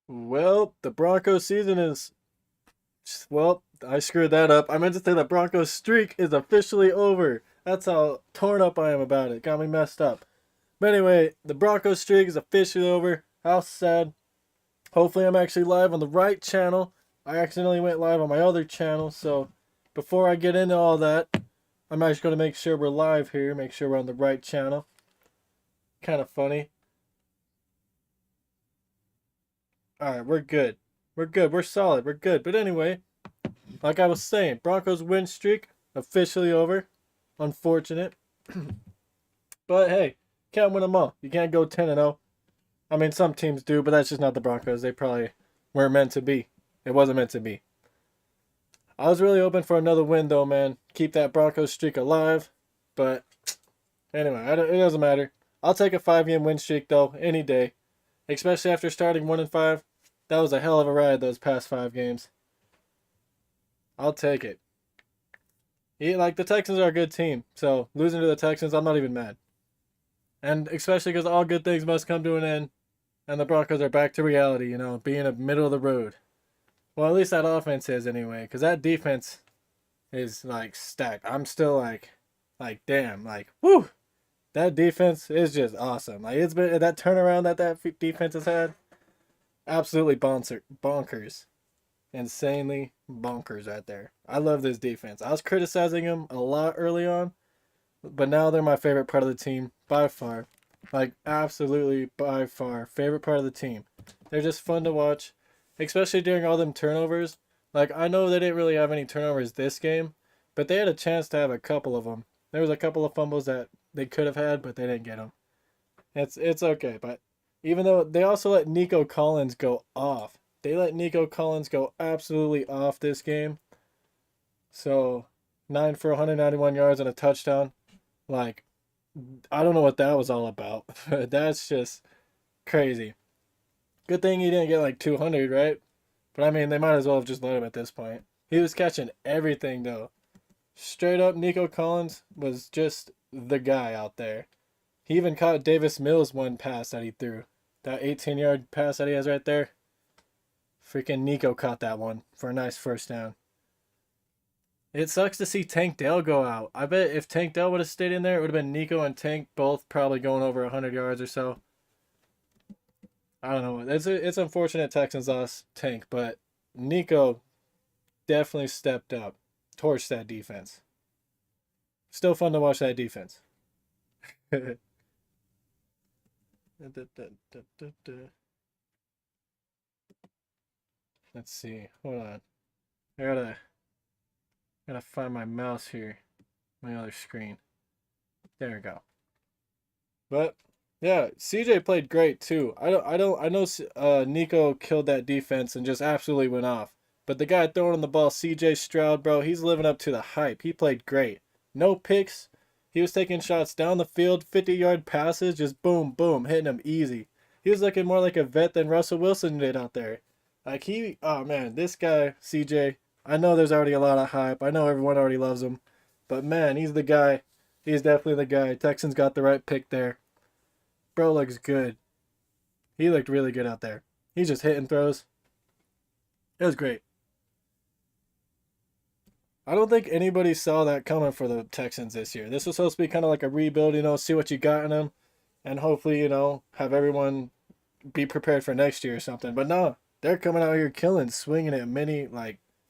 Well, the Broncos season is. Well, I screwed that up. I meant to say the Broncos streak is officially over. That's how torn up I am about it. Got me messed up. But anyway, the Broncos streak is officially over. How sad. Hopefully, I'm actually live on the right channel. I accidentally went live on my other channel, so before I get into all that, I'm actually going to make sure we're live here, make sure we're on the right channel. Kind of funny. Alright, we're good. We're good. We're solid. We're good. But anyway, like I was saying, Broncos win streak officially over. Unfortunate. But hey, can't win them all. You can't go 10-0. I mean, some teams do, but that's just not the Broncos. They probably weren't meant to be. It wasn't meant to be. I was really hoping for another win, though, man. Keep that Broncos streak alive. But anyway, it doesn't matter. I'll take a 5-game win streak, though, any day. Especially after starting 1-5. That was a hell of a ride, those past 5 games. I'll take it. Like, the Texans are a good team. So, losing to the Texans, I'm not even mad. And especially because all good things must come to an end. And the Broncos are back to reality, being a middle of the road. Well, at least that offense is anyway. Because that defense is, like, stacked. I'm still, like, damn. Like, whoo! That defense is just awesome. Like, it's been that turnaround that defense has had. Absolutely bonkers. Insanely bonkers right there. I love this defense. I was criticizing them a lot early on, but now they're my favorite part of the team by far. Like, absolutely by far. Favorite part of the team. They're just fun to watch, especially during all them turnovers. Like, I know they didn't really have any turnovers this game, but they had a chance to have a couple of them. There was a couple of fumbles that they could have had, but they didn't get them. It's okay, but even though they also let Nico Collins go off. They let Nico Collins go absolutely off this game. So, 9 for 191 yards and a touchdown. Like, I don't know what that was all about. That's just crazy. Good thing he didn't get like 200, right? But I mean, they might as well have just let him at this point. He was catching everything, though. Straight up, Nico Collins was just the guy out there. He even caught Davis Mills one pass that he threw. That 18-yard pass that he has right there. Freaking Nico caught that one for a nice first down. It sucks to see Tank Dell go out. I bet if Tank Dell would have stayed in there, it would have been Nico and Tank both probably going over 100 yards or so. I don't know. It's unfortunate Texans lost Tank, but Nico definitely stepped up, torched that defense. Still fun to watch that defense. Let's see. Hold on. I gotta find my mouse here. My other screen. There we go. But yeah, CJ played great too. I know Nico killed that defense and just absolutely went off. But the guy throwing the ball, CJ Stroud, bro, he's living up to the hype. He played great. No picks. He was taking shots down the field, 50-yard passes, just boom, boom, hitting them easy. He was looking more like a vet than Russell Wilson did out there. Oh man, this guy, CJ, I know there's already a lot of hype. I know everyone already loves him. But man, he's the guy. He's definitely the guy. Texans got the right pick there. Bro looks good. He looked really good out there. He's just hitting throws. It was great. I don't think anybody saw that coming for the Texans this year. This was supposed to be kind of like a rebuild, see what you got in them, and hopefully, have everyone be prepared for next year or something. But no, they're coming out here killing, swinging it.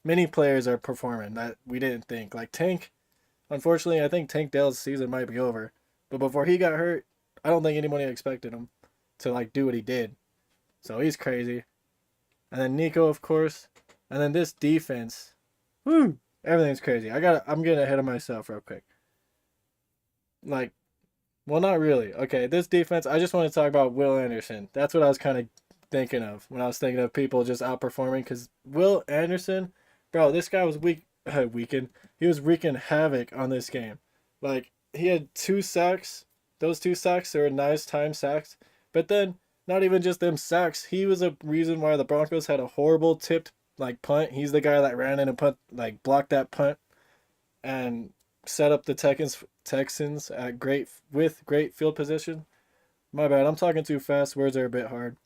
Many players are performing that we didn't think. Like Tank, unfortunately, I think Tank Dell's season might be over. But before he got hurt, I don't think anybody expected him to like do what he did. So he's crazy. And then Nico, of course. And then this defense. Woo! Everything's crazy. I'm getting ahead of myself real quick. Like, well, not really. Okay, this defense, I just want to talk about Will Anderson. That's what I was kind of thinking of when I was thinking of people just outperforming. Because Will Anderson, bro, this guy was weakened. He was wreaking havoc on this game. Like, he had 2 sacks. Those 2 sacks, they were nice time sacks. But then, not even just them sacks. He was a reason why the Broncos had a horrible tipped like punt. He's the guy that ran in and blocked that punt and set up the Texans at great field position. My bad, I'm talking too fast. Words are a bit hard.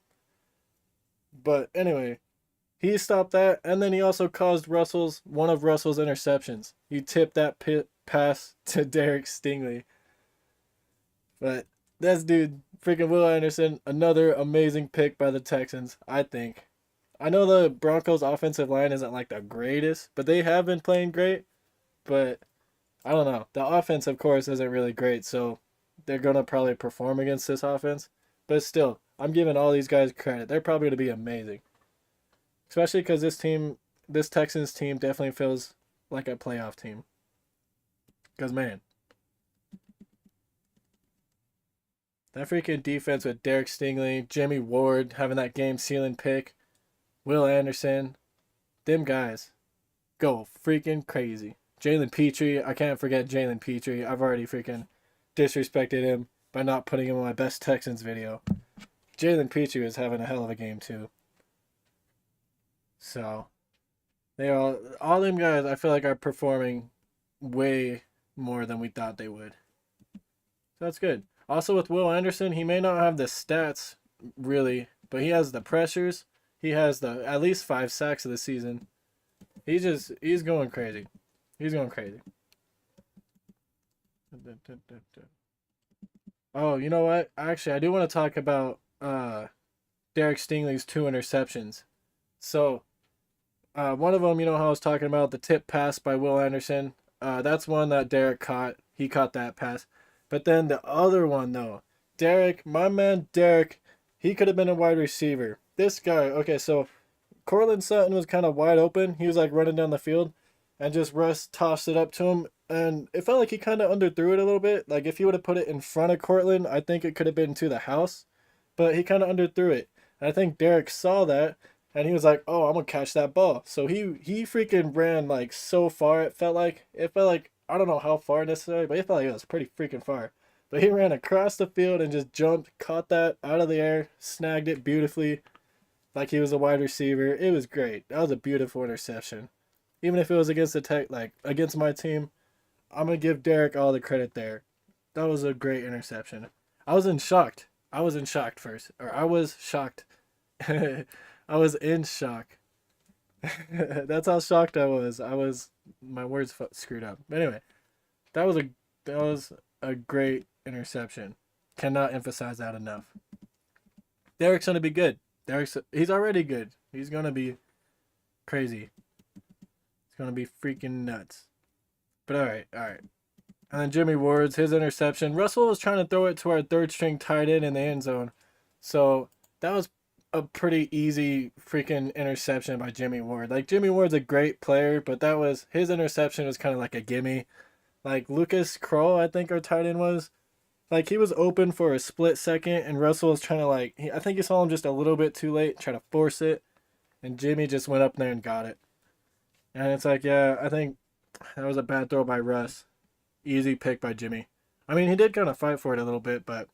But anyway, he stopped that, and then he also caused one of Russell's interceptions. He tipped that pass to Derek Stingley. But that's dude, freaking Will Anderson, another amazing pick by the Texans, I think. I know the Broncos' offensive line isn't like the greatest, but they have been playing great. But I don't know. The offense, of course, isn't really great, so they're gonna probably perform against this offense. But still, I'm giving all these guys credit. They're probably gonna be amazing, especially because this Texans team, definitely feels like a playoff team. Because man, that freaking defense with Derek Stingley, Jimmy Ward having that game sealing pick, Will Anderson, them guys go freaking crazy. Jalen Petrie, I can't forget Jalen Petrie. I've already freaking disrespected him by not putting him on my best Texans video. Jalen Petrie was having a hell of a game too. So they all them guys I feel like are performing way more than we thought they would. So that's good. Also with Will Anderson, he may not have the stats really, but he has the pressures. He has the at least 5 sacks of the season. He's going crazy. He's going crazy. Oh, you know what? Actually, I do want to talk about Derek Stingley's 2 interceptions. So, one of them, you know how I was talking about the tip pass by Will Anderson? That's one that Derek caught. He caught that pass. But then the other one, though, Derek, my man Derek, he could have been a wide receiver. This guy, okay, so Cortland Sutton was kind of wide open. He was like running down the field, and just Russ tossed it up to him, and it felt like he kind of underthrew it a little bit. Like if he would have put it in front of Cortland, I think it could have been to the house, but he kind of underthrew it. And I think Derek saw that, and he was like, "Oh, I'm gonna catch that ball." So he freaking ran like so far. It felt like I don't know how far necessarily, but it felt like it was pretty freaking far. But he ran across the field and just jumped, caught that out of the air, snagged it beautifully, like he was a wide receiver. It was great. That was a beautiful interception. Even if it was against the against my team, I'm gonna give Derek all the credit there. That was a great interception. I was in shocked. I was in shocked first, or I was shocked. I was in shock. That's how shocked I was. My words screwed up. But anyway, that was a that was a great interception. Cannot emphasize that enough. Derek's gonna be good. He's already good. He's gonna be crazy. It's gonna be freaking nuts. But all right, all right. And then Jimmy Ward's his interception. Russell was trying to throw it to our third string tight end in the end zone, so that was a pretty easy freaking interception by Jimmy Ward. Like Jimmy Ward's a great player, but that was his interception was kind of like a gimme. Like Lucas Kroll, I think our tight end was. Like he was open for a split second, and Russell was trying to I think he saw him just a little bit too late, try to force it, and Jimmy just went up there and got it. And it's like, yeah, I think that was a bad throw by Russ. Easy pick by Jimmy. I mean, he did kind of fight for it a little bit, but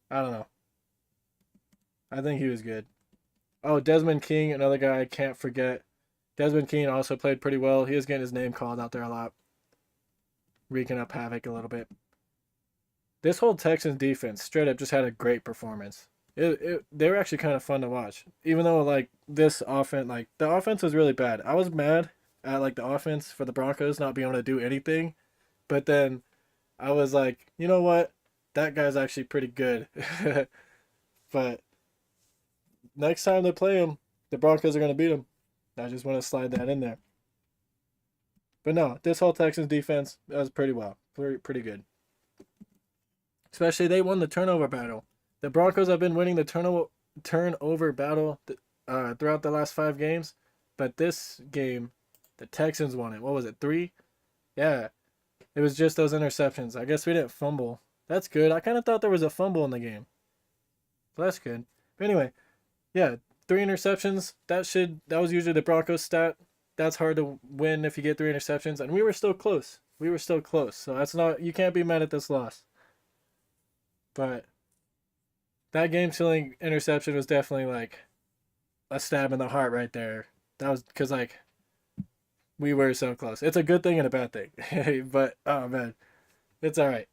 I don't know. I think he was good. Oh, Desmond King, another guy I can't forget. Desmond King also played pretty well. He was getting his name called out there a lot, wreaking up havoc a little bit. This whole Texans defense straight up just had a great performance. They were actually kind of fun to watch. Even though this offense, the offense was really bad. I was mad at the offense for the Broncos not being able to do anything, but then I was like, you know what, that guy's actually pretty good. But next time they play him, the Broncos are gonna beat him. I just want to slide that in there. But no, this whole Texans defense that was pretty well, pretty good. Especially they won the turnover battle. The Broncos have been winning the turnover battle throughout the last 5 games, but this game, the Texans won it. What was it, 3? Yeah, it was just those interceptions. I guess we didn't fumble. That's good. I kind of thought there was a fumble in the game, so that's good. But anyway, yeah, 3 interceptions. That was usually the Broncos stat. That's hard to win if you get 3 interceptions, and we were still close. We were still close, so you can't be mad at this loss. But that game-sealing interception was definitely a stab in the heart right there. That was because we were so close. It's a good thing and a bad thing. But oh man, it's all right.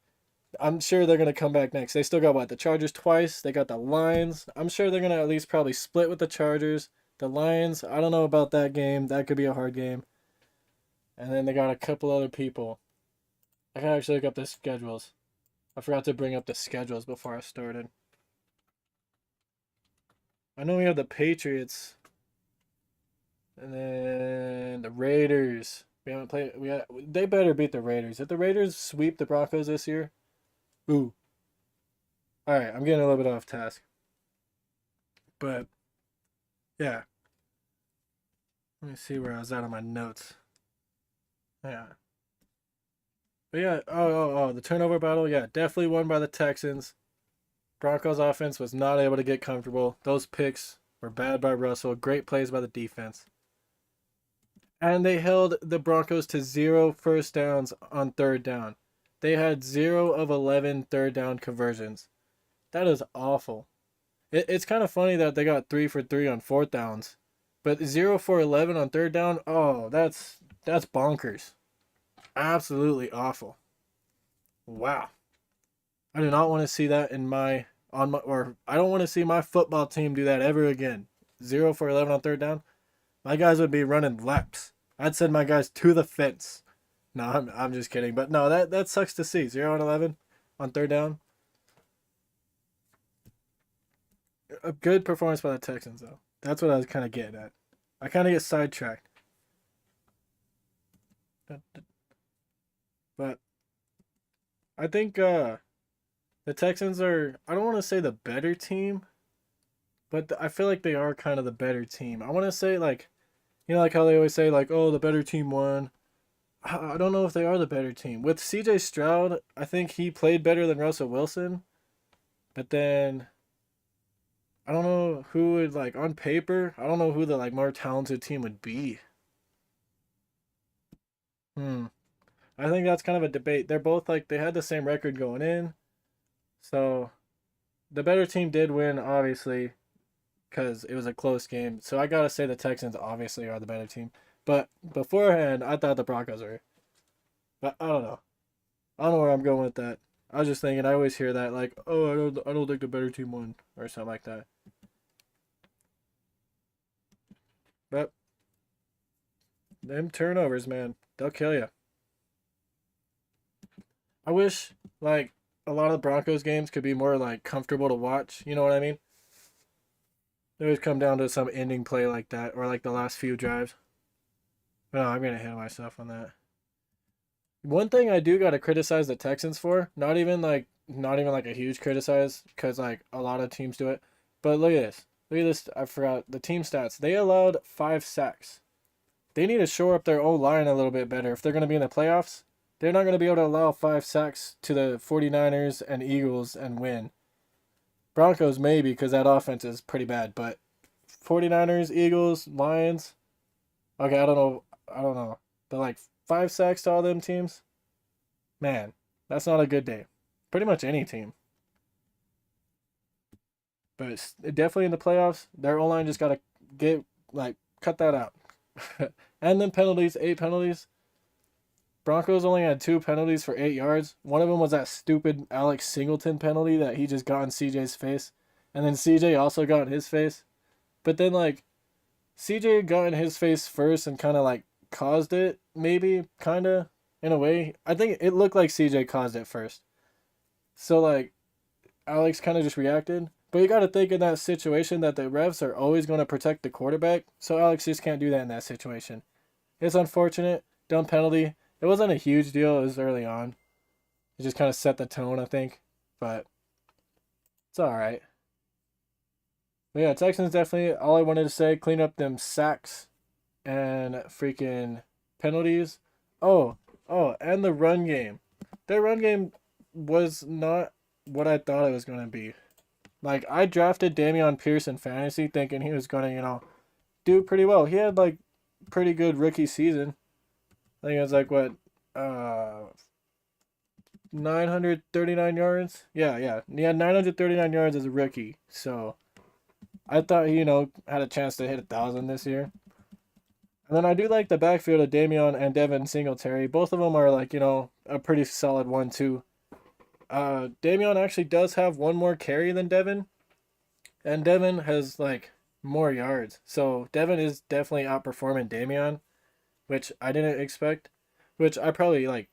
I'm sure they're gonna come back next. They still got what? The Chargers twice. They got the Lions. I'm sure they're gonna at least probably split with the Chargers. The Lions, I don't know about that game. That could be a hard game. And then they got a couple other people. I can actually look up the schedules. I forgot to bring up the schedules before I started. I know we have the Patriots. And then the Raiders. We haven't played. They better beat the Raiders. If the Raiders sweep the Broncos this year, ooh. All right, I'm getting a little bit off task. But yeah, let me see where I was at on my notes. Yeah. But yeah, the turnover battle, yeah, definitely won by the Texans. Broncos offense was not able to get comfortable. Those picks were bad by Russell. Great plays by the defense. And they held the Broncos to 0 first downs on third down. They had 0 of 11 third down conversions. That is awful. It's kind of funny that they got 3 for 3 on fourth downs. But 0 for 11 on third down, oh, that's bonkers. Absolutely awful. Wow. I do not want to see that I don't want to see my football team do that ever again. 0 for 11 on third down. My guys would be running laps. I'd send my guys to the fence. No, I'm just kidding. But no, that sucks to see. 0 and 11 on third down. A good performance by the Texans, though. That's what I was kind of getting at. I kind of get sidetracked. But I think the Texans are, I don't want to say the better team, but I feel like they are kind of the better team. I want to say, like, like how they always say, like, oh, the better team won. I don't know if they are the better team. With CJ Stroud, I think he played better than Russell Wilson. But then I don't know who would, like, on paper, I don't know who the, like, more talented team would be. Hmm. I think that's kind of a debate. They're both, like, they had the same record going in. So the better team did win, obviously, because it was a close game. So I gotta say the Texans obviously are the better team. But beforehand, I thought the Broncos were. But I don't know. I don't know where I'm going with that. I was just thinking. I always hear that, like, oh, I don't think the better team won or something like that. But them turnovers, man, they'll kill you. I wish, like, a lot of the Broncos games could be more, like, comfortable to watch. You know what I mean? They always come down to some ending play like that, or like the last few drives. But no, I'm gonna hit myself on that. One thing I do gotta criticize the Texans for, not even like a huge criticize, because like a lot of teams do it. But look at this. Look at this. I forgot the team stats. They allowed 5 sacks. They need to shore up their O line a little bit better. If they're gonna be in the playoffs, they're not gonna be able to allow 5 sacks to the 49ers and Eagles and win. Broncos maybe because that offense is pretty bad, but 49ers, Eagles, Lions. Okay, I don't know. I don't know. But like 5 sacks to all them teams, man, that's not a good day. Pretty much any team, but it's definitely in the playoffs. Their O line just gotta get like cut that out. And then penalties, 8 penalties. Broncos only had 2 penalties for 8 yards. One of them was that stupid Alex Singleton penalty that he just got in CJ's face, and then CJ also got in his face. But then like CJ got in his face first and kind of like caused it, maybe, kind of, in a way. I think it looked like CJ caused it first. So, like, Alex kind of just reacted. But you got to think in that situation that the refs are always going to protect the quarterback. So, Alex just can't do that in that situation. It's unfortunate. Dumb penalty. It wasn't a huge deal. It was early on. It just kind of set the tone, I think. But it's all right. But yeah, Texans definitely, all I wanted to say, clean up them sacks and freaking penalties. Oh, and the run game. Their run game was not what I thought it was going to be. Like, I drafted Dameon Pierce in fantasy thinking he was going to, do pretty well. He had, like, pretty good rookie season. I think it was, like, what, 939 yards? Yeah. He had 939 yards as a rookie. So, I thought he, had a chance to hit 1,000 this year. And then I do like the backfield of Dameon and Devin Singletary. Both of them are like, a pretty solid 1-2. Dameon actually does have one more carry than Devin, and Devin has like more yards. So Devin is definitely outperforming Dameon, which I didn't expect. Which I probably like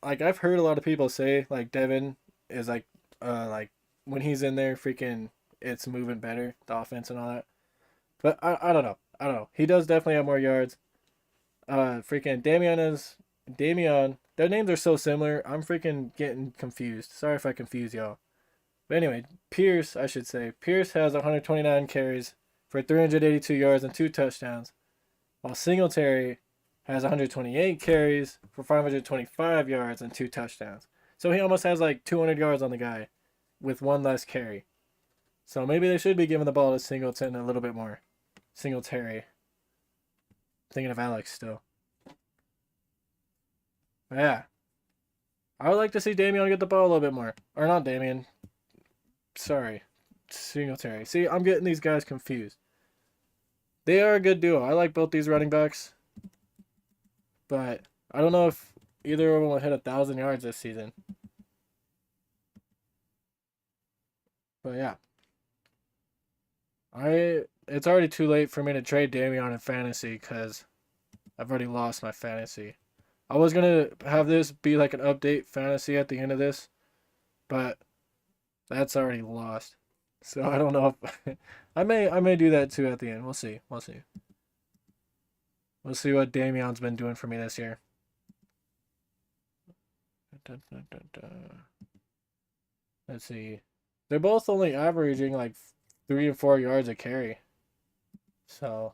I've heard a lot of people say like Devin is like when he's in there freaking it's moving better, the offense and all that. But I don't know. I don't know. He does definitely have more yards. Freaking Dameon. Their names are so similar. I'm freaking getting confused. Sorry if I confuse y'all. But anyway, Pierce, I should say. Pierce has 129 carries for 382 yards and two touchdowns, while Singletary has 128 carries for 525 yards and two touchdowns. So he almost has like 200 yards on the guy with one less carry. So maybe they should be giving the ball to Singleton a little bit more. Singletary. Thinking of Alex still. But yeah. I would like to see Dameon get the ball a little bit more. Or not Dameon. Sorry. Singletary. See, I'm getting these guys confused. They are a good duo. I like both these running backs. But I don't know if either of them will hit 1,000 yards this season. But yeah. It's already too late for me to trade Dameon in fantasy because I've already lost my fantasy. I was gonna have this be like an update fantasy at the end of this, but that's already lost. So I don't know if I may do that too at the end. We'll see. We'll see. We'll see what Dameon's been doing for me this year. Let's see. They're both only averaging like 3 and 4 yards a carry. So,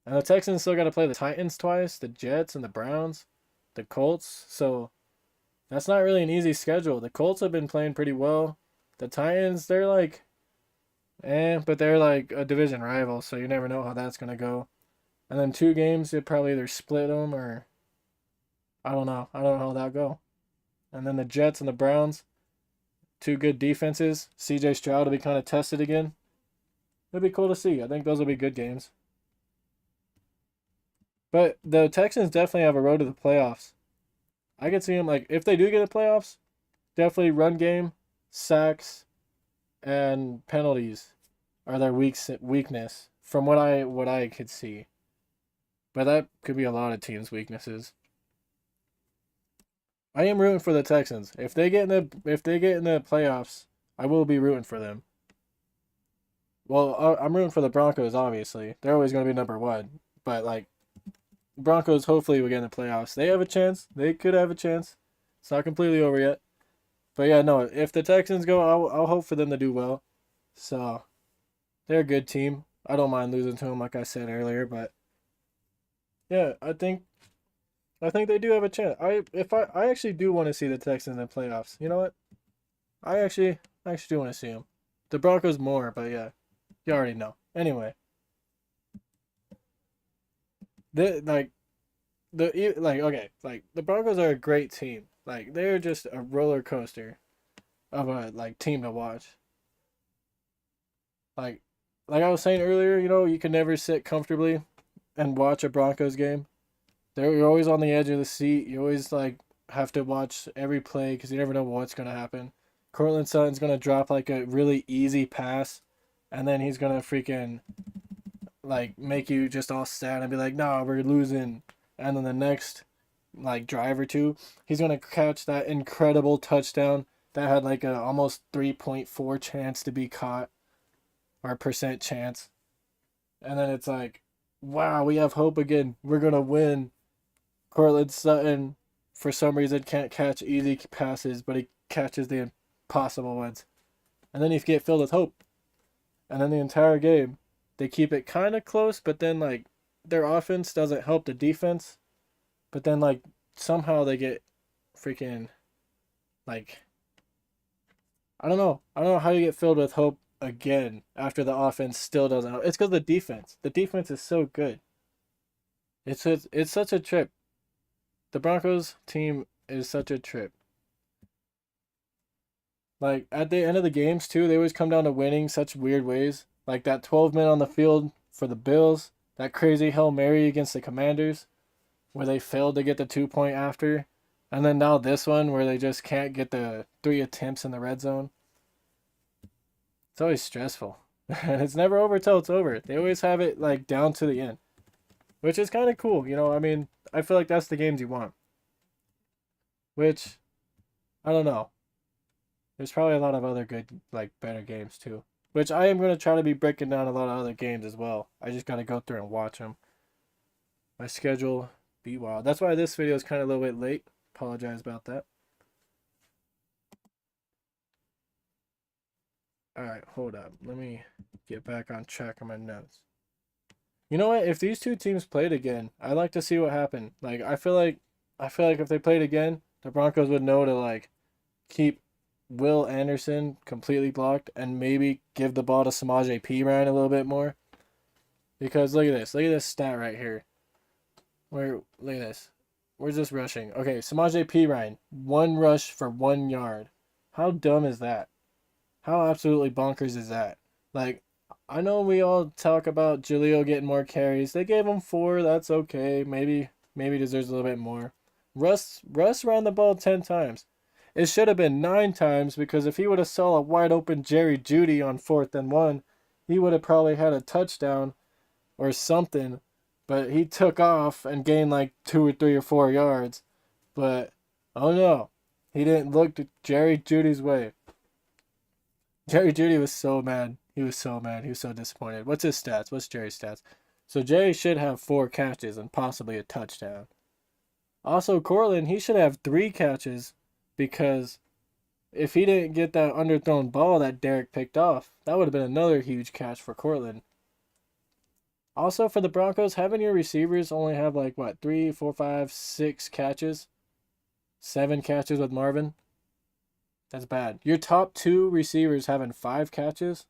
and the Texans still got to play the Titans twice, the Jets and the Browns, the Colts. So that's not really an easy schedule. The Colts have been playing pretty well. The Titans, they're like, but they're like a division rival, so you never know how that's gonna go. And then 2 games, they probably either split them or I don't know. I don't know how that'll go. And then the Jets and the Browns, two good defenses. CJ Stroud will be kind of tested again. It'll be cool to see. I think those will be good games. But the Texans definitely have a road to the playoffs. I could see them like if they do get the playoffs, definitely run game, sacks, and penalties are their weakness from what I could see. But that could be a lot of teams' weaknesses. I am rooting for the Texans. If they get in the playoffs, I will be rooting for them. Well, I'm rooting for the Broncos. Obviously, they're always going to be number one. But like Broncos, hopefully will get in the playoffs. They have a chance. They could have a chance. It's not completely over yet. But yeah, no. If the Texans go, I'll hope for them to do well. So they're a good team. I don't mind losing to them, like I said earlier. But yeah, I think they do have a chance. I actually do want to see the Texans in the playoffs. You know what? I actually do want to see them. The Broncos more, but yeah, you already know. Anyway, the the Broncos are a great team. Like they're just a roller coaster of a like team to watch. Like like I was saying earlier, you can never sit comfortably and watch a Broncos game. You're always on the edge of the seat. You always like have to watch every play because you never know what's gonna happen. Cortland Sutton's gonna drop like a really easy pass, and then he's gonna freaking like make you just all sad and be like, "No, we're losing." And then the next like drive or two, he's gonna catch that incredible touchdown that had like a almost 3.4 chance to be caught or percent chance, and then it's like, "Wow, we have hope again. We're gonna win." Cortland Sutton, for some reason, can't catch easy passes, but he catches the impossible ones. And then you get filled with hope. And then the entire game, they keep it kind of close, but then, like, their offense doesn't help the defense. But then, like, somehow they get freaking, like, I don't know. I don't know how you get filled with hope again after the offense still doesn't help. It's because the defense. The defense is so good. It's such a trip. The Broncos team is such a trip. Like at the end of the games too, they always come down to winning such weird ways. Like that 12 men on the field for the Bills, that crazy Hail Mary against the Commanders, where they failed to get the 2 point after. And then now this one where they just can't get the 3 attempts in the red zone. It's always stressful. And it's never over till it's over. They always have it like down to the end, which is kind of cool. I mean, I feel like that's the games you want. Which, I don't know. There's probably a lot of other good, like, better games too. Which I am going to try to be breaking down a lot of other games as well. I just got to go through and watch them. My schedule be wild. That's why this video is kind of a little bit late. Apologize about that. Alright, hold up. Let me get back on track on my notes. You know what? If these two teams played again, I'd like to see what happened. Like I feel like if they played again, the Broncos would know to like keep Will Anderson completely blocked and maybe give the ball to Samaje Perine a little bit more. Because look at this. Look at this stat right here. Look at this. Where's this rushing? Okay, Samaje Perine, 1 rush for 1 yard. How dumb is that? How absolutely bonkers is that? Like, I know we all talk about Jaleel getting more carries. They gave him 4. That's okay. Maybe deserves a little bit more. Russ ran the ball 10 times. It should have been 9 times because if he would have saw a wide open Jerry Jeudy on 4th and 1, he would have probably had a touchdown or something. But he took off and gained like 2 or 3 or 4 yards. But oh no, he didn't look Jerry Judy's way. Jerry Jeudy was so mad. He was so mad. He was so disappointed. What's his stats? What's Jerry's stats? So Jerry should have 4 catches and possibly a touchdown. Also, Cortland, he should have 3 catches because if he didn't get that underthrown ball that Derek picked off, that would have been another huge catch for Cortland. Also, for the Broncos, having your receivers only have like what, 3, 4, 5, 6 catches? 7 catches with Marvin? That's bad. Your top 2 receivers having 5 catches?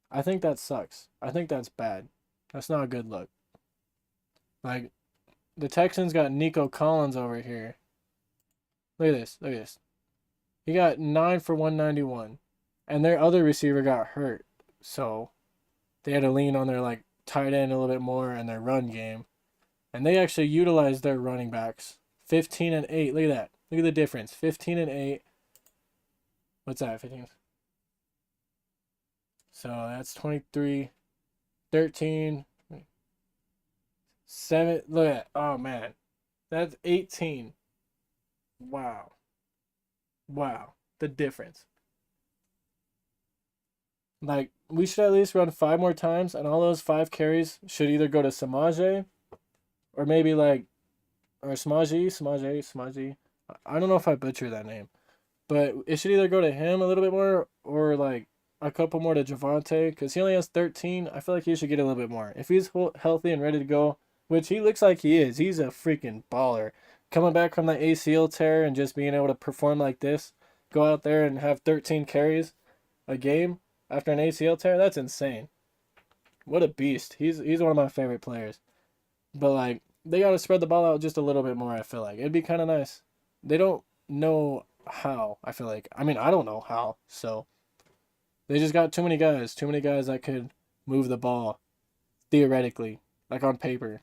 I think that sucks. I think that's bad. That's not a good look. Like, the Texans got Nico Collins over here. Look at this. Look at this. He got 9 for 191. And their other receiver got hurt. So, they had to lean on their, like, tight end a little bit more and their run game. And they actually utilized their running backs. 15 and 8. Look at that. Look at the difference. 15 and 8. What's that? 15. So that's 23, 13, 7. Look at that. Oh, man. That's 18. Wow. Wow. The difference. Like, we should at least run 5 more times, and all those 5 carries should either go to Samaje or maybe like, or Samaje. I don't know if I butchered that name, but it should either go to him a little bit more or like a couple more to Javante because he only has 13. I feel like he should get a little bit more. If he's healthy and ready to go, which he looks like he is, he's a freaking baller. Coming back from the ACL tear and just being able to perform like this, go out there and have 13 carries a game after an ACL tear, that's insane. What a beast. He's one of my favorite players. But like they gotta spread the ball out just a little bit more, I feel like. It'd be kinda nice. They don't know how, I feel like. I mean, I don't know how, so they just got too many guys that could move the ball theoretically, like on paper.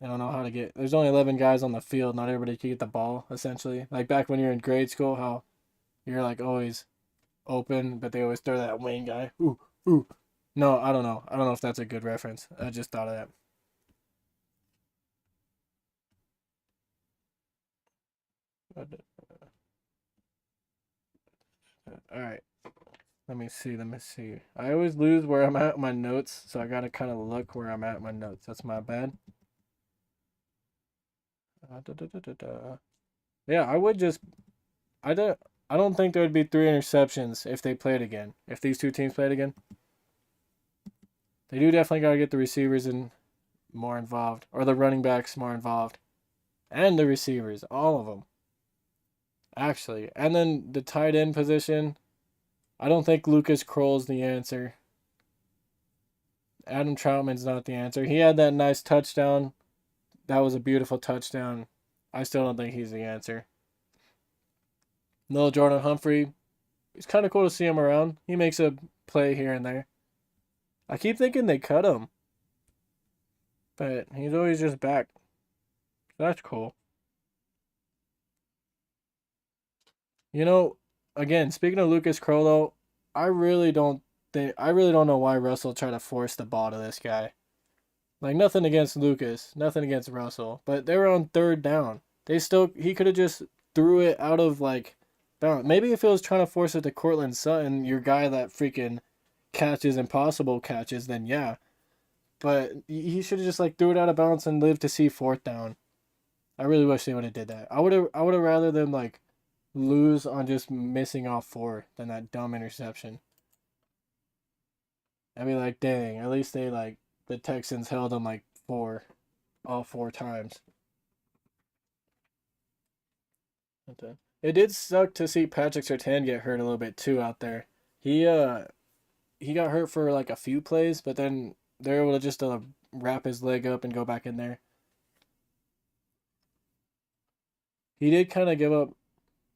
They don't know how to get. There's only 11 guys on the field. Not everybody can get the ball, essentially. Like back when you're in grade school, how you're like always open, but they always throw that wing guy. Ooh, ooh. No, I don't know. I don't know if that's a good reference. I just thought of that. All right. Let me see. Let me see. I always lose where I'm at in my notes, so I gotta kind of look where I'm at in my notes. That's my bad. Yeah, I would just. I don't. I don't think there would be 3 interceptions if they played again. If these two teams played again, they do definitely gotta get the receivers in more involved, or the running backs more involved, and the receivers, all of them, actually. And then the tight end position. I don't think Lucas Kroll's the answer. Adam Troutman's not the answer. He had that nice touchdown. That was a beautiful touchdown. I still don't think he's the answer. Lil Jordan Humphrey, it's kind of cool to see him around. He makes a play here and there. I keep thinking they cut him, but he's always just back. So that's cool. You know, again, speaking of Lucas Crollo, I really don't know why Russell tried to force the ball to this guy. Like nothing against Lucas, nothing against Russell, but they were on third down. He could have just threw it out of like bounds. Maybe if it was trying to force it to Cortland Sutton, your guy that freaking catches impossible catches, then yeah. But he should have just like threw it out of bounds and lived to see fourth down. I really wish they would have did that. I would have rather them like lose on just missing off four than that dumb interception. I'd be like, dang, at least they like the Texans held them like four, all four times. Okay. It did suck to see Patrick Surtain get hurt a little bit too out there. He uh he got hurt for like a few plays, but then they're able to just wrap his leg up and go back in there. He did kind of give up.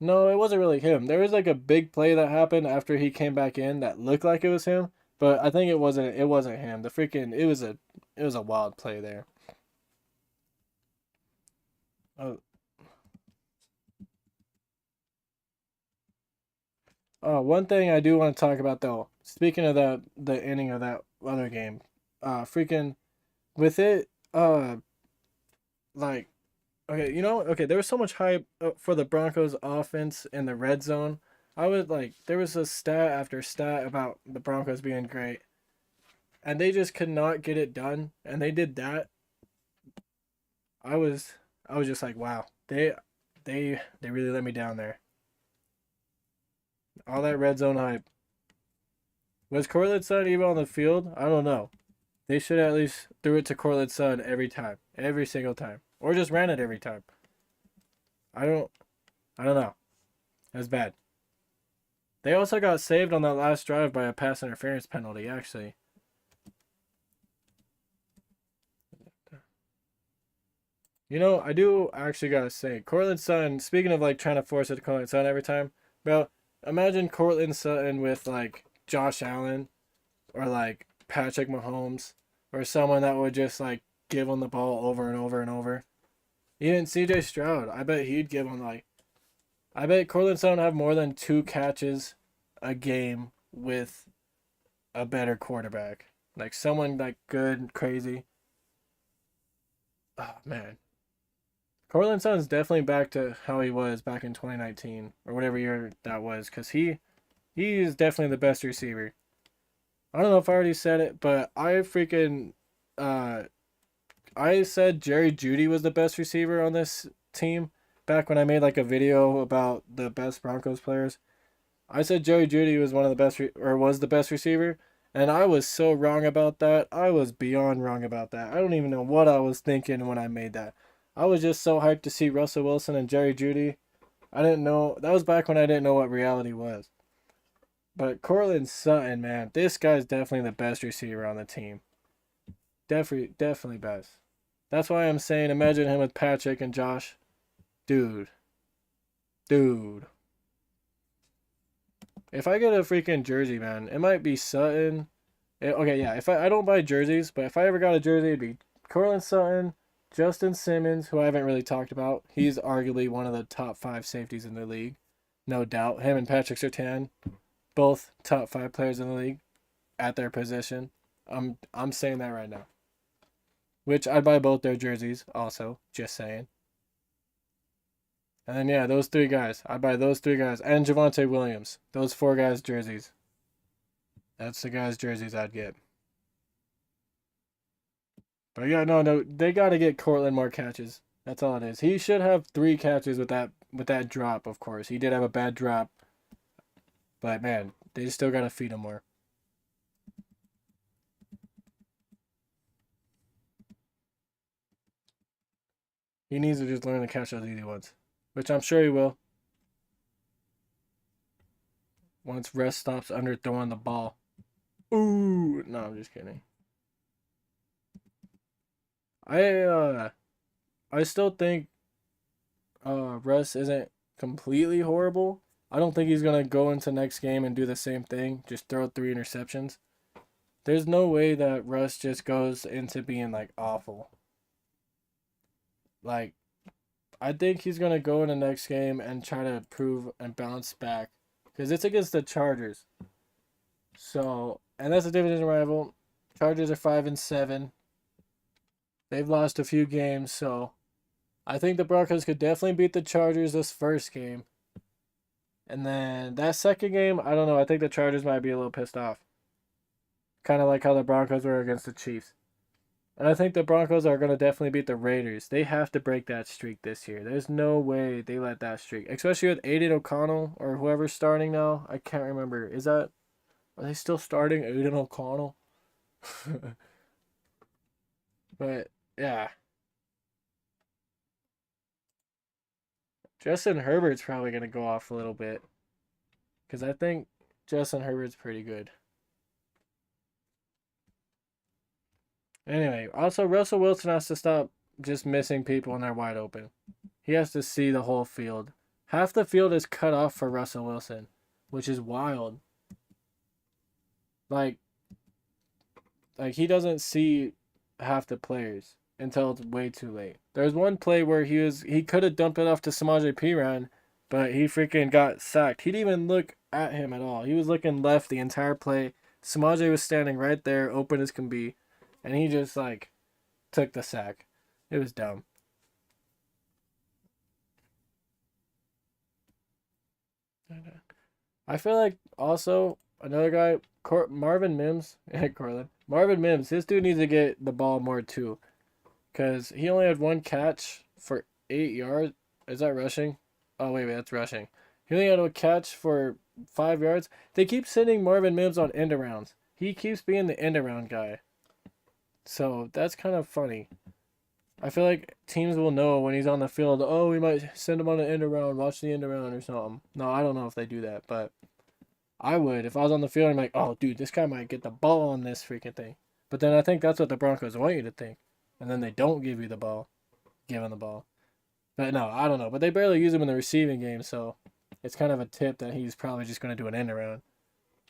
No, it wasn't really him. There was like a big play that happened after he came back in that looked like it was him, but I think it wasn't. It wasn't him. It was a wild play there. Oh, one thing I do want to talk about though. Speaking of the ending of that other game, freaking with it, like okay, okay, there was so much hype for the Broncos offense in the red zone. I would like there was a stat after stat about the Broncos being great, and they just could not get it done, and they did that. I was I was just like, wow, they really let me down there. All that red zone hype. Was Cortland Sutton even on the field? I don't know. They should at least threw it to Cortland Sutton every time, every single time, or just ran it every time. I don't I don't know. That's bad. They also got saved on that last drive by a pass interference penalty, actually. I do actually gotta say, Cortland Sutton, speaking of like trying to force it to Cortland Sutton every time, bro, imagine Cortland Sutton with like Josh Allen or like Patrick Mahomes or someone that would just like give him the ball over and over and over. Even CJ Stroud, I bet he'd give him like, I bet Cortland Sutton would have more than two catches a game with a better quarterback. Like someone like good, crazy. Oh man. Cortland Sutton's definitely back to how he was back in 2019 or whatever year that was, because he is definitely the best receiver. I don't know if I already said it, but uh I said Jerry Jeudy was the best receiver on this team back when I made like a video about the best Broncos players. I said Jerry Jeudy was one of the best or was the best receiver, and I was so wrong about that. I was beyond wrong about that. I don't even know what I was thinking when I made that. I was just so hyped to see Russell Wilson and Jerry Jeudy. I didn't know that was back when I didn't know what reality was. But Cortland Sutton, man, this guy's definitely the best receiver on the team. Definitely best. That's why I'm saying imagine him with Patrick and Josh. Dude. Dude. If I get a freaking jersey, man, it might be Sutton. Okay, yeah. If I don't buy jerseys, but if I ever got a jersey, it'd be Cortland Sutton, Justin Simmons, who I haven't really talked about. He's arguably one of the top five safeties in the league, no doubt. Him and Patrick Surtain, both top five players in the league at their position. I'm saying that right now. Which I'd buy both their jerseys. Also, just saying. And then yeah, those three guys. I'd buy those three guys and Javonte Williams. Those four guys' jerseys. That's the guys' jerseys I'd get. But yeah, no, they got to get Cortland more catches. That's all it is. He should have three catches with that drop. Of course, he did have a bad drop, but man, they still got to feed him more. He needs to just learn to catch those easy ones, which I'm sure he will once Russ stops under throwing the ball. Ooh, no, I'm just kidding. I uh, I still think Russ isn't completely horrible. I don't think he's gonna go into next game and do the same thing, just throw three interceptions. There's no way that Russ just goes into being like awful. Like I think he's gonna go in the next game and try to prove and bounce back because it's against the Chargers. So, and that's a division rival. Chargers are 5-7. They've lost a few games, so I think the Broncos could definitely beat the Chargers this first game. And then that second game, I don't know. I think the Chargers might be a little pissed off. Kind of like how the Broncos were against the Chiefs. And I think the Broncos are going to definitely beat the Raiders. They have to break that streak this year. There's no way they let that streak. Especially with Aiden O'Connell or whoever's starting now. I can't remember. Are they still starting Aiden O'Connell? But, yeah. Justin Herbert's probably going to go off a little bit. Because I think Justin Herbert's pretty good. Anyway, also Russell Wilson has to stop just missing people when they're wide open. He has to see the whole field. Half the field is cut off for Russell Wilson, which is wild. Like he doesn't see half the players until it's way too late. There's one play where he could have dumped it off to Samaje Perine, but he freaking got sacked. He didn't even look at him at all. He was looking left the entire play. Samaje was standing right there, open as can be, and he just took the sack. It was dumb. I feel like also another guy, Marvin Mims, Corlin. Marvin Mims, this dude needs to get the ball more too, because he only had one catch for 8 yards. Is that rushing? Oh wait, that's rushing. He only had a catch for 5 yards. They keep sending Marvin Mims on end arounds. He keeps being the end around guy. So that's kind of funny. I feel like teams will know when he's on the field. Oh, we might send him on an end around. Watch the end around or something. No, I don't know if they do that, but I would. If I was on the field, I'm like, oh, dude, this guy might get the ball on this freaking thing. But then I think that's what the Broncos want you to think. And then they don't give him the ball. But no, I don't know. But they barely use him in the receiving game, so it's kind of a tip that he's probably just going to do an end around.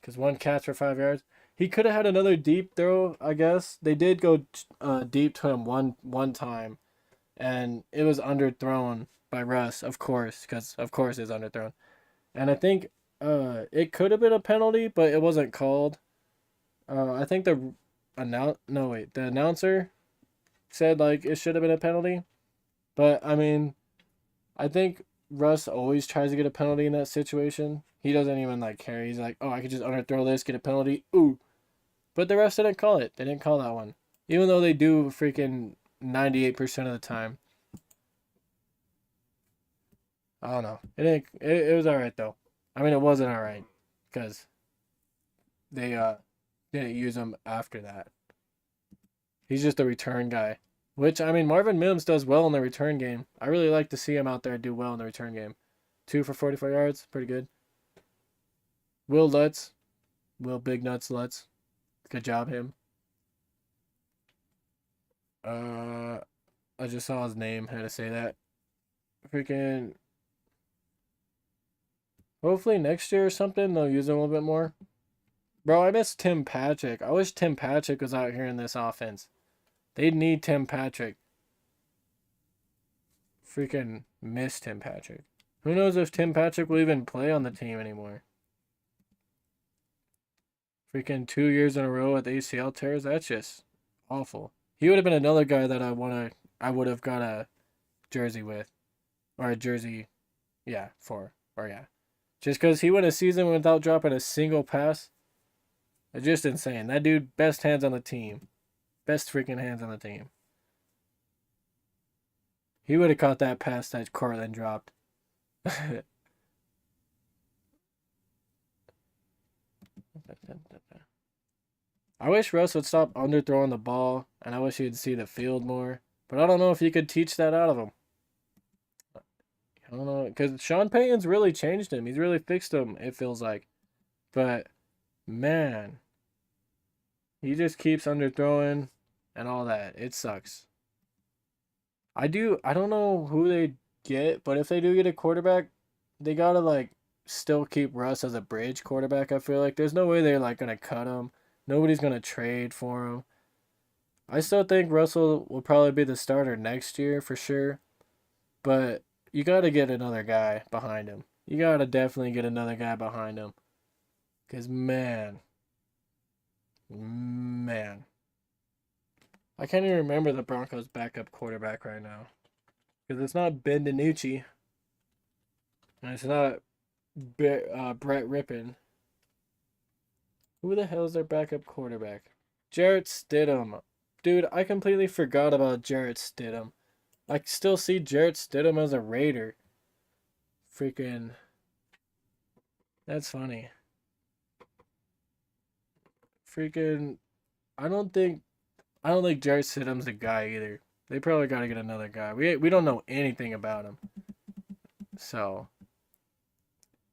Because one catch for 5 yards. He could have had another deep throw, I guess. They did go deep to him one time. And it was underthrown by Russ, of course. Because, of course, it's underthrown. And I think it could have been a penalty, but it wasn't called. I think the announcer said, it should have been a penalty. But, I mean, I think Russ always tries to get a penalty in that situation. He doesn't even care. He's like, oh, I could just underthrow this, get a penalty. Ooh. But the refs didn't call it. They didn't call that one. Even though they do freaking 98% of the time. I don't know. It was alright though. I mean, it wasn't alright. Because they didn't use him after that. He's just a return guy. Which, I mean, Marvin Mims does well in the return game. I really like to see him out there do well in the return game. 2 for 44 yards. Pretty good. Will Big Nuts Lutz. Good job, him. I just saw his name. Had to say that. Freaking. Hopefully next year or something they'll use him a little bit more. Bro, I miss Tim Patrick. I wish Tim Patrick was out here in this offense. They need Tim Patrick. Freaking miss Tim Patrick. Who knows if Tim Patrick will even play on the team anymore. Freaking 2 years in a row with ACL tears. That's just awful. He would have been another guy that I would have got a jersey with. Or a jersey, yeah, for. Or yeah. Just because he went a season without dropping a single pass. It's just insane. That dude, best hands on the team. Best freaking hands on the team. He would have caught that pass that Cortland dropped. I wish Russ would stop underthrowing the ball, and I wish he'd see the field more. But I don't know if you could teach that out of him. I don't know, because Sean Payton's really changed him. He's really fixed him, it feels like. But, man, he just keeps underthrowing and all that. It sucks. I don't know who they get, but if they do get a quarterback, they gotta, still keep Russ as a bridge quarterback, I feel like. There's no way they're, gonna cut him. Nobody's gonna trade for him. I still think Russell will probably be the starter next year for sure. But you got to get another guy behind him. You got to definitely get another guy behind him. Because, man. I can't even remember the Broncos' backup quarterback right now. Because it's not Ben DiNucci. And it's not Brett Rippon. Who the hell is their backup quarterback? Jarrett Stidham. Dude, I completely forgot about Jarrett Stidham. I still see Jarrett Stidham as a Raider. Freaking. That's funny. Freaking. I don't think Jarrett Stidham's a guy either. They probably got to get another guy. We don't know anything about him. So.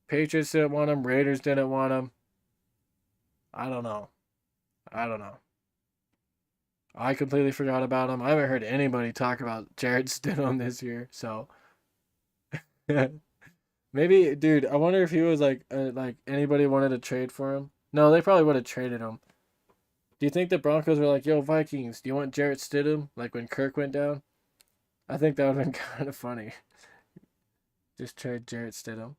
Patriots didn't want him. Raiders didn't want him. I don't know. I completely forgot about him. I haven't heard anybody talk about Jarrett Stidham this year. So. Maybe, dude, I wonder if he was like anybody wanted to trade for him. No, they probably would have traded him. Do you think the Broncos were like, yo, Vikings, do you want Jarrett Stidham? Like when Kirk went down? I think that would have been kind of funny. Just trade Jarrett Stidham.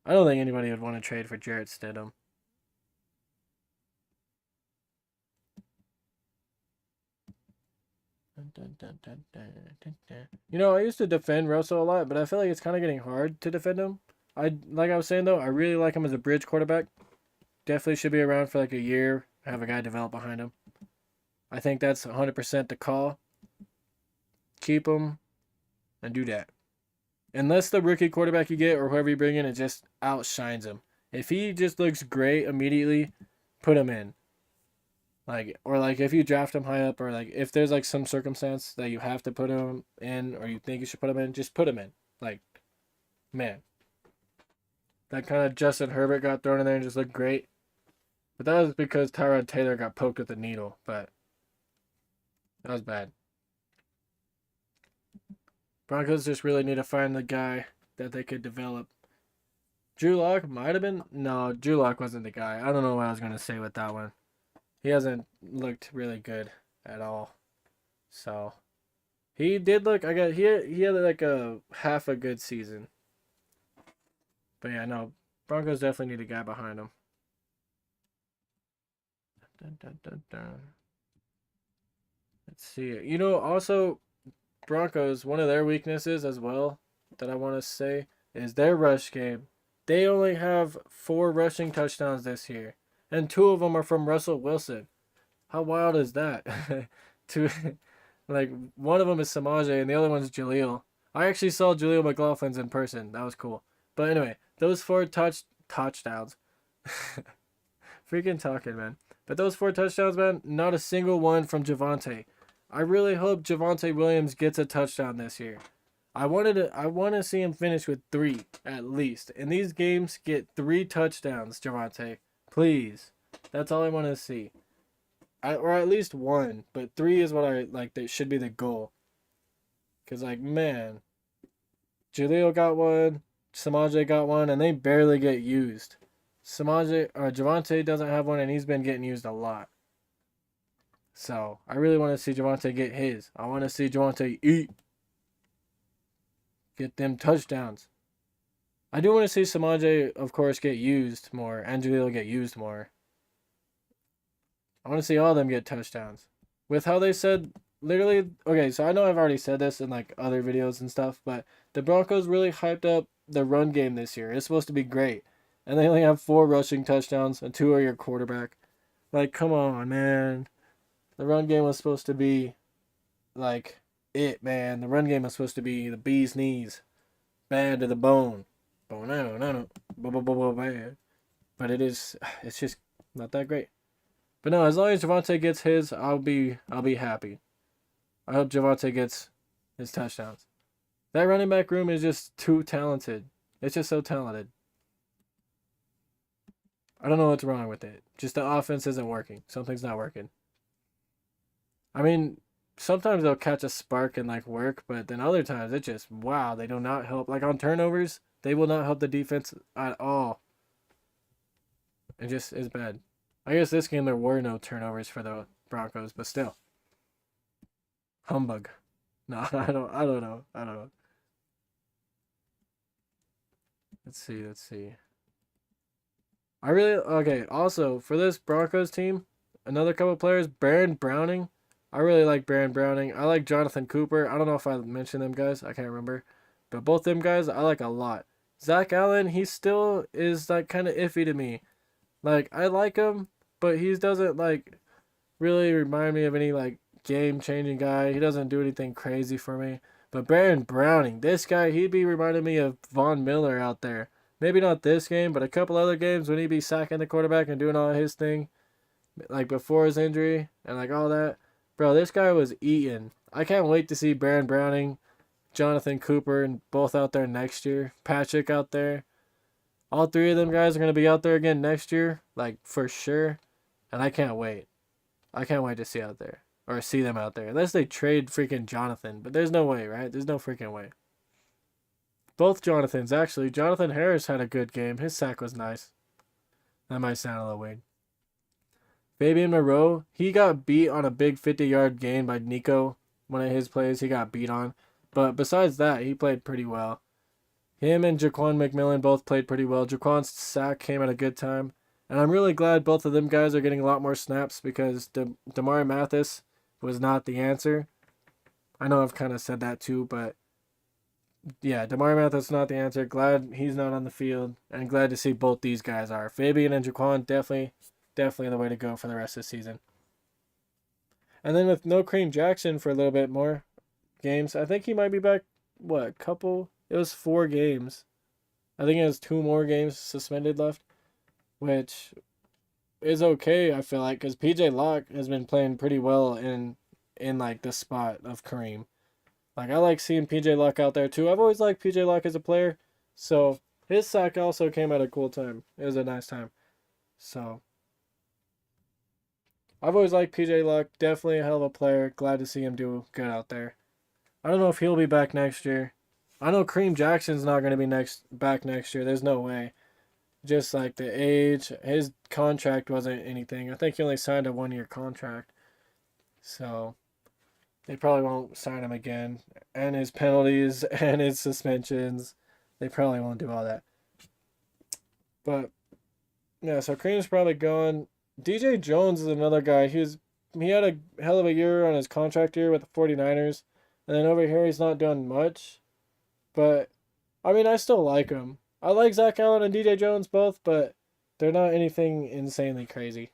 I don't think anybody would want to trade for Jarrett Stidham. You know, I used to defend Russell a lot, but I feel like it's kind of getting hard to defend him. Like I was saying though, I really like him as a bridge quarterback. Definitely should be around for like a year. Have a guy develop behind him. I think that's 100% the call. Keep him and do that. Unless the rookie quarterback you get or whoever you bring in, it just outshines him. If he just looks great immediately, put him in. Or if you draft him high up, or like if there's like some circumstance that you have to put him in, or you think you should put him in, just put him in. Like, man, that kind of Justin Herbert got thrown in there and just looked great. But that was because Tyrod Taylor got poked with a needle. But that was bad. Broncos just really need to find the guy that they could develop. Drew Lock might have been. No, Drew Lock wasn't the guy. I don't know what I was gonna say with that one. He hasn't looked really good at all. So he did look. He had like a half a good season. But yeah, no, Broncos definitely need a guy behind him. Dun, dun, dun, dun. Let's see. You know, also Broncos, one of their weaknesses as well that I want to say is their rush game. They only have 4 rushing touchdowns this year, and 2 of them are from Russell Wilson. How wild is that? Like one of them is Samaje and the other one's Jaleel. I actually saw Jaleel McLaughlin's in person. That was cool. But anyway, those 4 touchdowns. Freaking talking, man. But those 4 touchdowns, man, not a single one from Javonte. I really hope Javonte Williams gets a touchdown this year. I want to see him finish with 3 at least. In these games, get 3 touchdowns, Javonte. Please. That's all I want to see. Or at least 1, but 3 is what I like. That should be the goal. Cause like, man, Jaleel got 1, Samaje got 1, and they barely get used. Javonte doesn't have 1, and he's been getting used a lot. So I really want to see Javonte get his. I want to see Javonte eat. Get them touchdowns. I do want to see Samaje, of course, get used more, and Jaleel get used more. I want to see all of them get touchdowns. With how they said, literally, okay, so I know I've already said this in like other videos and stuff, but the Broncos really hyped up the run game this year. It's supposed to be great. And they only have 4 rushing touchdowns, and 2 are your quarterback. Like, come on, man. The run game was supposed to be like it, man. The run game was supposed to be the bee's knees. Bad to the bone. Bad. But it's just not that great. But no, as long as Javonte gets his, I'll be happy. I hope Javonte gets his touchdowns. That running back room is just too talented. It's just so talented. I don't know what's wrong with it. Just the offense isn't working. Something's not working. I mean, sometimes they'll catch a spark and like work, but then other times it just, wow, they do not help. Like on turnovers, they will not help the defense at all. It just is bad. I guess this game there were no turnovers for the Broncos, but still. Humbug. No, I don't know. I don't know. Let's see. I really okay. Also, for this Broncos team, another couple players, Baron Browning. I really like Baron Browning. I like Jonathan Cooper. I don't know if I mentioned them guys. I can't remember, but both them guys I like a lot. Zach Allen, he still is like kind of iffy to me. Like I like him, but he doesn't like really remind me of any like game changing guy. He doesn't do anything crazy for me. But Baron Browning, this guy, he'd be reminding me of Von Miller out there. Maybe not this game, but a couple other games when he'd be sacking the quarterback and doing all his thing, like before his injury and like all that. Bro, this guy was eating. I can't wait to see Baron Browning, Jonathan Cooper, and both out there next year. Patrick out there. All three of them guys are going to be out there again next year, like for sure. And I can't wait. I can't wait to see out there or see them out there. Unless they trade freaking Jonathan, but there's no way, right? There's no freaking way. Both Jonathans actually. Jonathan Harris had a good game. His sack was nice. That might sound a little weird. Fabian Moreau, he got beat on a big 50-yard gain by Nico. One of his plays he got beat on. But besides that, he played pretty well. Him and Jaquan McMillan both played pretty well. Jaquan's sack came at a good time. And I'm really glad both of them guys are getting a lot more snaps because Damari Mathis was not the answer. I know I've kind of said that too, but yeah, Damari Mathis is not the answer. Glad he's not on the field, and glad to see both these guys are. Fabian and Jaquan definitely the way to go for the rest of the season. And then with no Kareem Jackson for a little bit more games, I think he might be back. What couple? It was 4 games. I think he has 2 more games suspended left, which is okay. I feel like because PJ Locke has been playing pretty well in like the spot of Kareem. Like I like seeing PJ Locke out there too. I've always liked PJ Locke as a player, so his sack also came at a cool time. It was a nice time. So I've always liked PJ Locke. Definitely a hell of a player. Glad to see him do good out there. I don't know if he'll be back next year. I know Kareem Jackson's not going to be back next year. There's no way. Just like the age, his contract wasn't anything. I think he only signed a 1-year contract. So they probably won't sign him again. And his penalties and his suspensions, they probably won't do all that. But yeah, so Kareem's probably gone. DJ Jones is another guy. He had a hell of a year on his contract year with the 49ers. And then over here he's not done much. But I mean I still like him. I like Zach Allen and DJ Jones both, but they're not anything insanely crazy.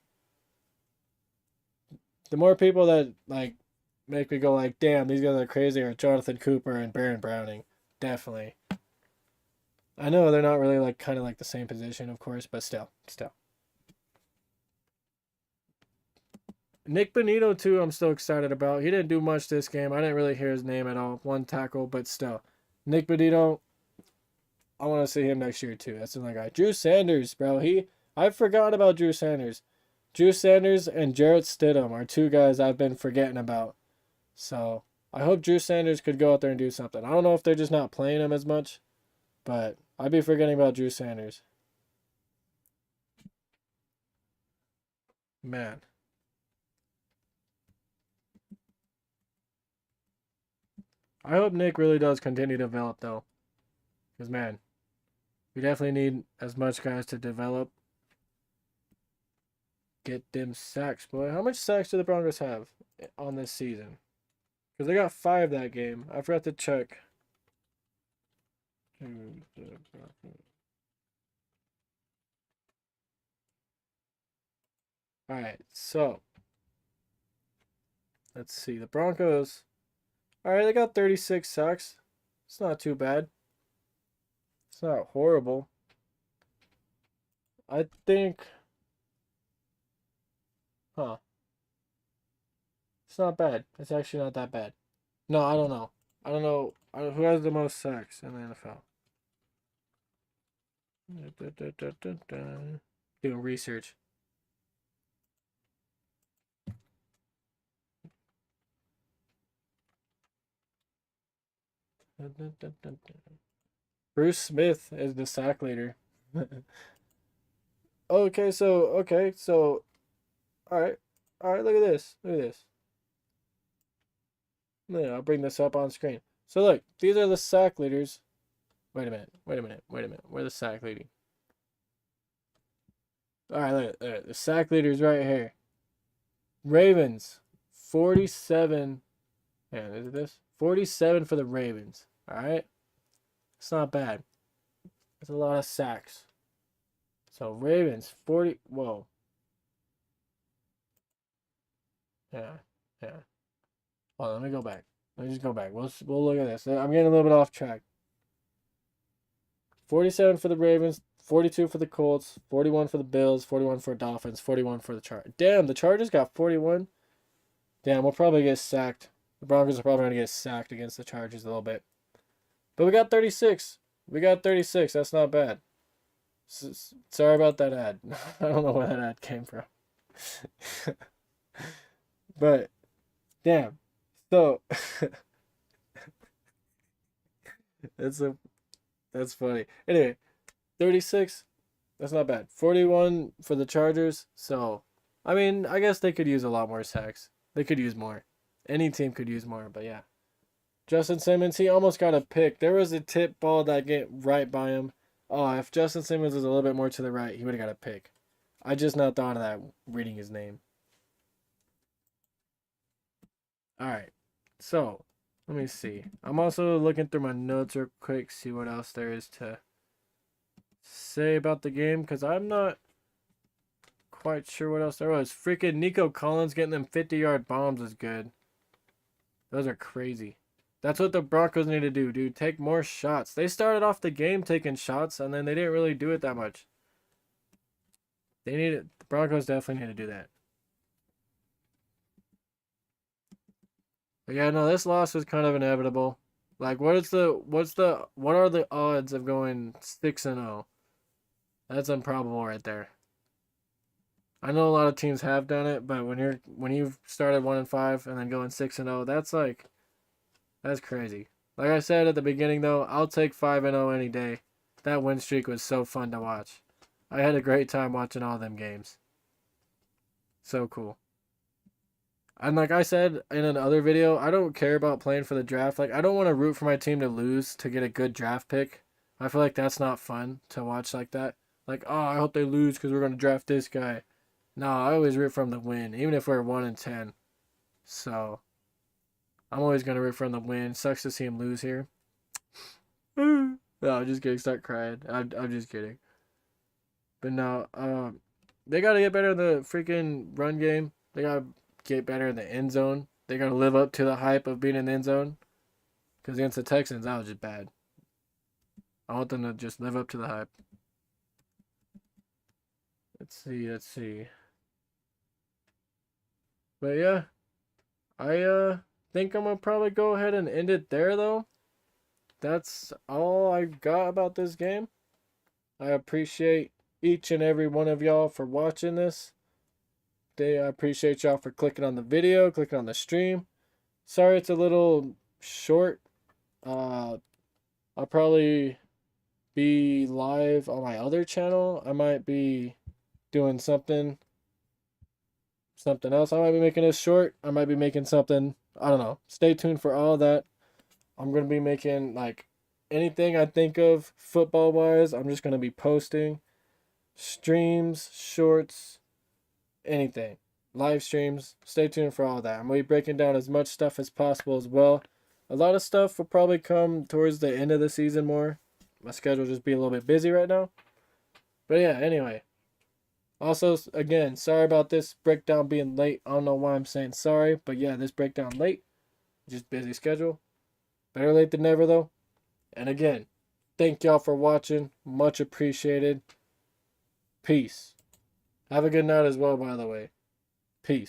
The more people that like make me go like, damn, these guys are crazy are Jonathan Cooper and Baron Browning. Definitely. I know they're not really like kind of like the same position, of course, but still. Nick Benito too, I'm still excited about. He didn't do much this game. I didn't really hear his name at all. 1 tackle, but still. Nick Benito, I want to see him next year too. That's another guy. Drew Sanders, bro. I forgot about Drew Sanders. Drew Sanders and Jarrett Stidham are 2 guys I've been forgetting about. So I hope Drew Sanders could go out there and do something. I don't know if they're just not playing him as much, but I'd be forgetting about Drew Sanders. Man. I hope Nick really does continue to develop though. Because man, we definitely need as much guys to develop. Get them sacks, boy. How much sacks do the Broncos have on this season? Because they got 5 that game. I forgot to check. Alright, so. Let's see. The Broncos. Alright, they got 36 sacks. It's not too bad. It's not horrible. I think. Huh. It's not bad. It's actually not that bad. No, I don't know. I don't know who has the most sacks in the NFL. Doing research. Bruce Smith is the sack leader. Okay, so all right. All right, look at this. Look at this. Yeah, I'll bring this up on screen. So look, these are the sack leaders. Wait a minute. Where the sack leading? All right, look, the sack leaders right here. Ravens, 47. Yeah, is it this? 47 for the Ravens. All right, it's not bad. That's a lot of sacks. So Ravens, 40. Whoa. Yeah, yeah. Hold on, let me go back. Let me just go back. We'll look at this. I'm getting a little bit off track. 47 for the Ravens, 42 for the Colts, 41 for the Bills, 41 for Dolphins, 41 for the Chargers. Damn, the Chargers got 41. Damn, we'll probably get sacked. The Broncos are probably going to get sacked against the Chargers a little bit. But we got 36. We got 36. That's not bad. Sorry about that ad. I don't know where that ad came from. But, damn. So, that's funny. Anyway, 36. That's not bad. 41 for the Chargers. So, I mean, I guess they could use a lot more sacks. They could use more. Any team could use more, but yeah. Justin Simmons, he almost got a pick. There was a tip ball that get right by him. Oh, if Justin Simmons was a little bit more to the right, he would have got a pick. I just not thought of that reading his name. All right. So, let me see. I'm also looking through my notes real quick, see what else there is to say about the game, because I'm not quite sure what else there was. Freaking Nico Collins getting them 50-yard bombs is good. Those are crazy. That's what the Broncos need to do, dude. Take more shots. They started off the game taking shots, and then they didn't really do it that much. They need it. The Broncos definitely need to do that. But yeah, no, this loss was kind of inevitable. Like, what are the odds of going 6-0? That's improbable right there. I know a lot of teams have done it, but when you've started 1-5 and then going 6-0, that's crazy. Like I said at the beginning, though, I'll take 5-0 any day. That win streak was so fun to watch. I had a great time watching all them games. So cool. And like I said in another video, I don't care about playing for the draft. Like, I don't want to root for my team to lose to get a good draft pick. I feel like that's not fun to watch like that. Like, oh, I hope they lose because we're going to draft this guy. No, I always root for them to win, even if we're 1-10. So, I'm always going to root for them to win. Sucks to see him lose here. No, I'm just kidding. Start crying. I'm just kidding. But no, they got to get better in the freaking run game. They got to get better in the end zone. They got to live up to the hype of being in the end zone. Because against the Texans, that was just bad. I want them to just live up to the hype. Let's see. But yeah, I think I'm gonna probably go ahead and end it there though. That's all I got about this game. I appreciate each and every one of y'all for watching this. I appreciate y'all for clicking on the video, clicking on the stream. Sorry it's a little short. I'll probably be live on my other channel. I might be doing something else. I might be making this short. I might be making something. I don't know. Stay tuned for all that. I'm going to be making like anything I think of football wise. I'm just going to be posting streams, shorts, anything. Live streams. Stay tuned for all that. I'm going to be breaking down as much stuff as possible as well. A lot of stuff will probably come towards the end of the season more. My schedule will just be a little bit busy right now. But yeah, anyway. Also, again, sorry about this breakdown being late. I don't know why I'm saying sorry, but yeah, this breakdown late. Just busy schedule. Better late than never, though. And again, thank y'all for watching. Much appreciated. Peace. Have a good night as well, by the way. Peace.